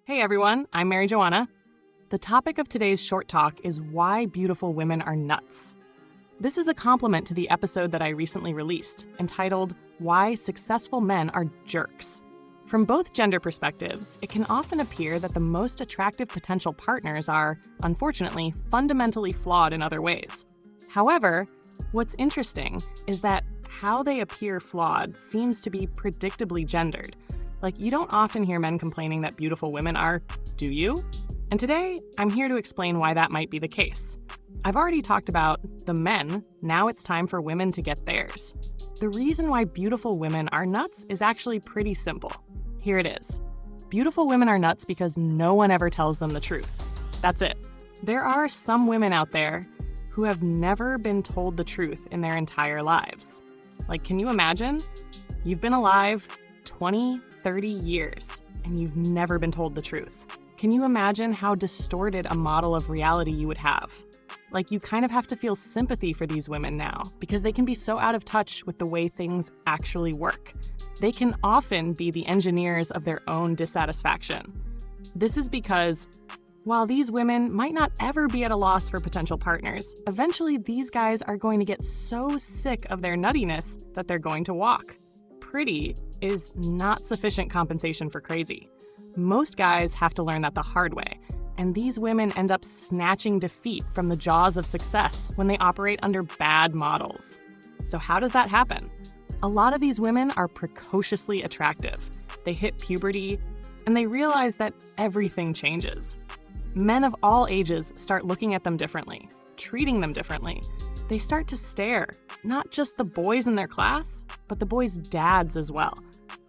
Hey everyone, I'm Mary Joanna. The topic of today's short talk is why beautiful women are nuts. This is a compliment to the episode that I recently released, entitled Why Successful Men Are Jerks. From both gender perspectives, it can often appear that the most attractive potential partners are, unfortunately, fundamentally flawed in other ways. However, what's interesting is that how they appear flawed seems to be predictably gendered. Like, you don't often hear men complaining that beautiful women are, do you? And today, I'm here to explain why that might be the case. I've already talked about the men, now it's time for women to get theirs. The reason why beautiful women are nuts is actually pretty simple. Here it is. Beautiful women are nuts because no one ever tells them the truth. That's it. There are some women out there who have never been told the truth in their entire lives. Like, can you imagine? You've been alive 20, 30 years, and you've never been told the truth. Can you imagine how distorted a model of reality you would have? Like, you kind of have to feel sympathy for these women now, because they can be so out of touch with the way things actually work. They can often be the engineers of their own dissatisfaction. This is because, while these women might not ever be at a loss for potential partners, eventually these guys are going to get so sick of their nuttiness that they're going to walk. Pretty is not sufficient compensation for crazy. Most guys have to learn that the hard way, and these women end up snatching defeat from the jaws of success when they operate under bad models. So how does that happen? A lot of these women are precociously attractive. They hit puberty, and they realize that everything changes. Men of all ages start looking at them differently, treating them differently. They start to stare, not just the boys in their class, but the boys' dads as well.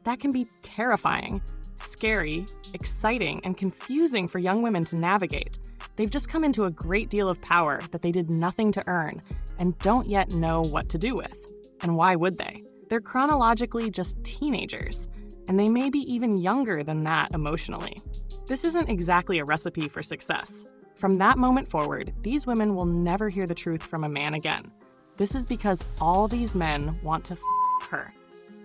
That can be terrifying, scary, exciting, and confusing for young women to navigate. They've just come into a great deal of power that they did nothing to earn and don't yet know what to do with. And why would they? They're chronologically just teenagers, and they may be even younger than that emotionally. This isn't exactly a recipe for success. From that moment forward, these women will never hear the truth from a man again. This is because all these men want to her.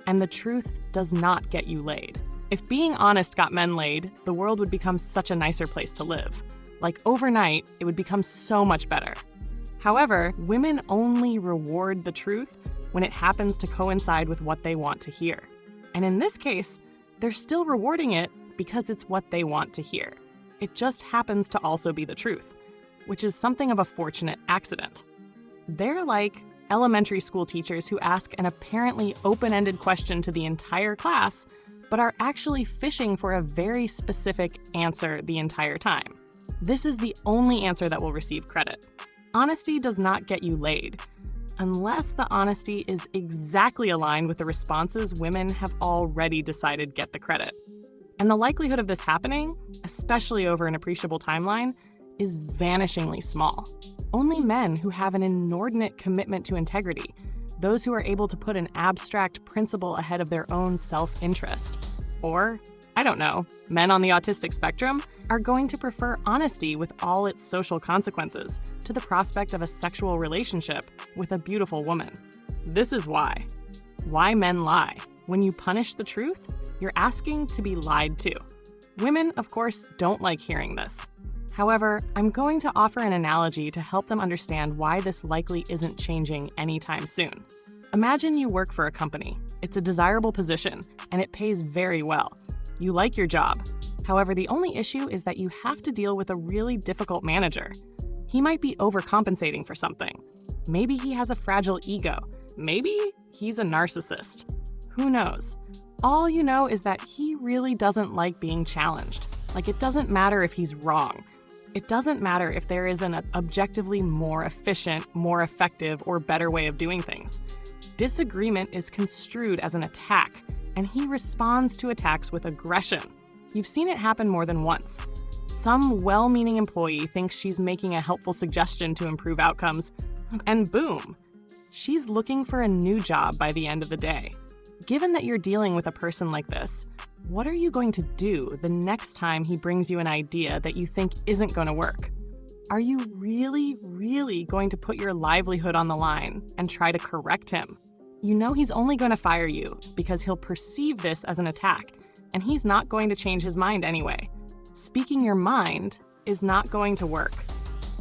And the truth does not get you laid. If being honest got men laid, the world would become such a nicer place to live. Like, overnight, it would become so much better. However, women only reward the truth when it happens to coincide with what they want to hear. And in this case, they're still rewarding it because it's what they want to hear. It just happens to also be the truth, which is something of a fortunate accident. They're like elementary school teachers who ask an apparently open-ended question to the entire class, but are actually fishing for a very specific answer the entire time. This is the only answer that will receive credit. Honesty does not get you laid, unless the honesty is exactly aligned with the responses women have already decided get the credit. And the likelihood of this happening, especially over an appreciable timeline, is vanishingly small. Only men who have an inordinate commitment to integrity, those who are able to put an abstract principle ahead of their own self-interest, or, I don't know, men on the autistic spectrum, are going to prefer honesty with all its social consequences to the prospect of a sexual relationship with a beautiful woman. This is why. Why men lie. When you punish the truth, you're asking to be lied to. Women, of course, don't like hearing this. However, I'm going to offer an analogy to help them understand why this likely isn't changing anytime soon. Imagine you work for a company. It's a desirable position, and it pays very well. You like your job. However, the only issue is that you have to deal with a really difficult manager. He might be overcompensating for something. Maybe he has a fragile ego. Maybe he's a narcissist. Who knows? All you know is that he really doesn't like being challenged. Like, it doesn't matter if he's wrong. It doesn't matter if there is an objectively more efficient, more effective, or better way of doing things. Disagreement is construed as an attack, and he responds to attacks with aggression. You've seen it happen more than once. Some well-meaning employee thinks she's making a helpful suggestion to improve outcomes, and boom, she's looking for a new job by the end of the day. Given that you're dealing with a person like this, what are you going to do the next time he brings you an idea that you think isn't going to work? Are you really going to put your livelihood on the line and try to correct him? You know he's only going to fire you because he'll perceive this as an attack, and he's not going to change his mind anyway. Speaking your mind is not going to work,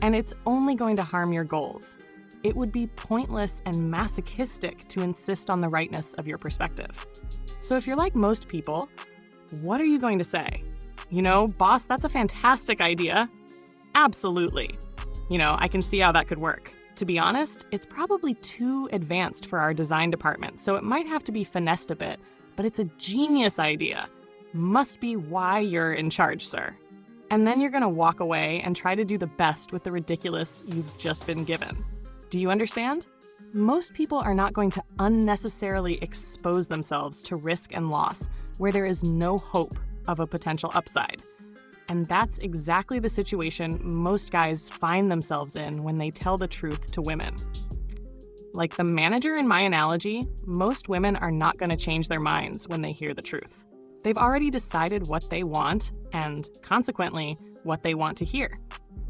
and it's only going to harm your goals. It would be pointless and masochistic to insist on the rightness of your perspective. So if you're like most people, what are you going to say? Boss, that's a fantastic idea. Absolutely. I can see how that could work. To be honest, it's probably too advanced for our design department, so it might have to be finessed a bit, but it's a genius idea. Must be why you're in charge, sir. And then you're going to walk away and try to do the best with the ridiculous you've just been given. Do you understand? Most people are not going to unnecessarily expose themselves to risk and loss where there is no hope of a potential upside. And that's exactly the situation most guys find themselves in when they tell the truth to women. Like the manager in my analogy, most women are not going to change their minds when they hear the truth. They've already decided what they want and, consequently, what they want to hear.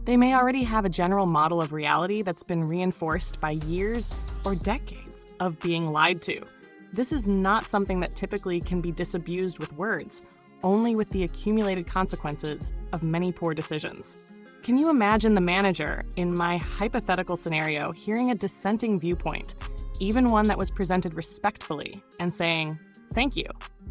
They may already have a general model of reality that's been reinforced by years or decades of being lied to. This is not something that typically can be disabused with words, only with the accumulated consequences of many poor decisions. Can you imagine the manager, in my hypothetical scenario, hearing a dissenting viewpoint, even one that was presented respectfully, and saying, "Thank you.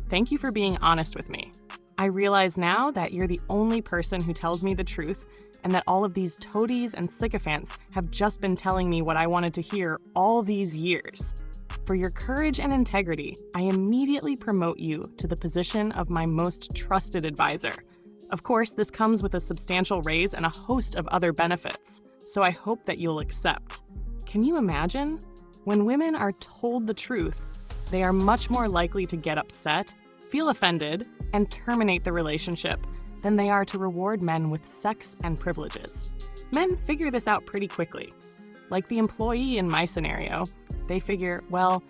Thank you for being honest with me. I realize now that you're the only person who tells me the truth, and that all of these toadies and sycophants have just been telling me what I wanted to hear all these years. For your courage and integrity, I immediately promote you to the position of my most trusted advisor. Of course, this comes with a substantial raise and a host of other benefits, so I hope that you'll accept." Can you imagine? When women are told the truth, they are much more likely to get upset, feel offended, and terminate the relationship than they are to reward men with sex and privileges. Men figure this out pretty quickly. Like the employee in my scenario, they figure, well,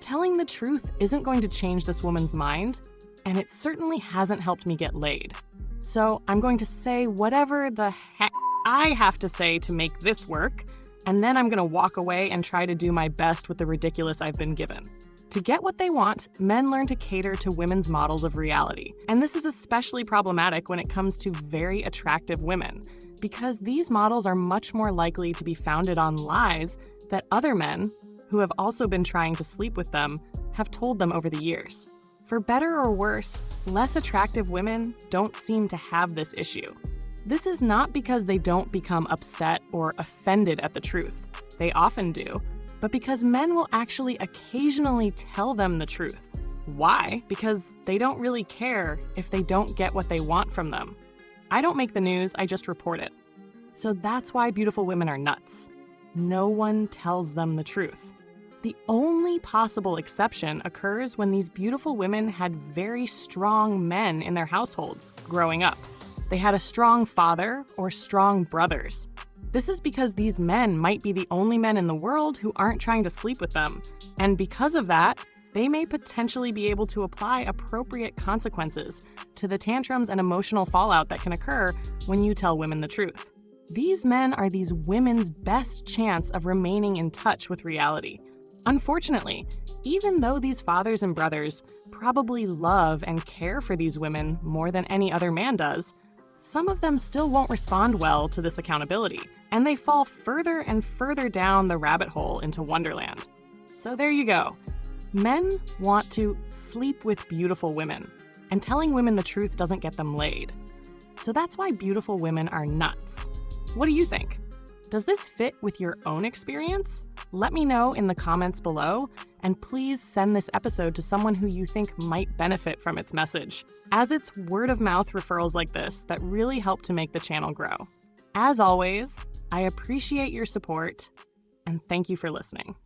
telling the truth isn't going to change this woman's mind, and it certainly hasn't helped me get laid. So I'm going to say whatever the heck I have to say to make this work, and then I'm going to walk away and try to do my best with the ridiculous I've been given. To get what they want, men learn to cater to women's models of reality. And this is especially problematic when it comes to very attractive women, because these models are much more likely to be founded on lies that other men, who have also been trying to sleep with them, have told them over the years. For better or worse, less attractive women don't seem to have this issue. This is not because they don't become upset or offended at the truth. They often do, but because men will actually occasionally tell them the truth. Why? Because they don't really care if they don't get what they want from them. I don't make the news, I just report it. So that's why beautiful women are nuts. No one tells them the truth. The only possible exception occurs when these beautiful women had very strong men in their households growing up. They had a strong father or strong brothers. This is because these men might be the only men in the world who aren't trying to sleep with them, and because of that, they may potentially be able to apply appropriate consequences to the tantrums and emotional fallout that can occur when you tell women the truth. These men are these women's best chance of remaining in touch with reality. Unfortunately, even though these fathers and brothers probably love and care for these women more than any other man does, some of them still won't respond well to this accountability, and they fall further and further down the rabbit hole into Wonderland. So there you go. Men want to sleep with beautiful women, and telling women the truth doesn't get them laid. So that's why beautiful women are nuts. What do you think? Does this fit with your own experience? Let me know in the comments below, and please send this episode to someone who you think might benefit from its message, as it's word-of-mouth referrals like this that really help to make the channel grow. As always, I appreciate your support, and thank you for listening.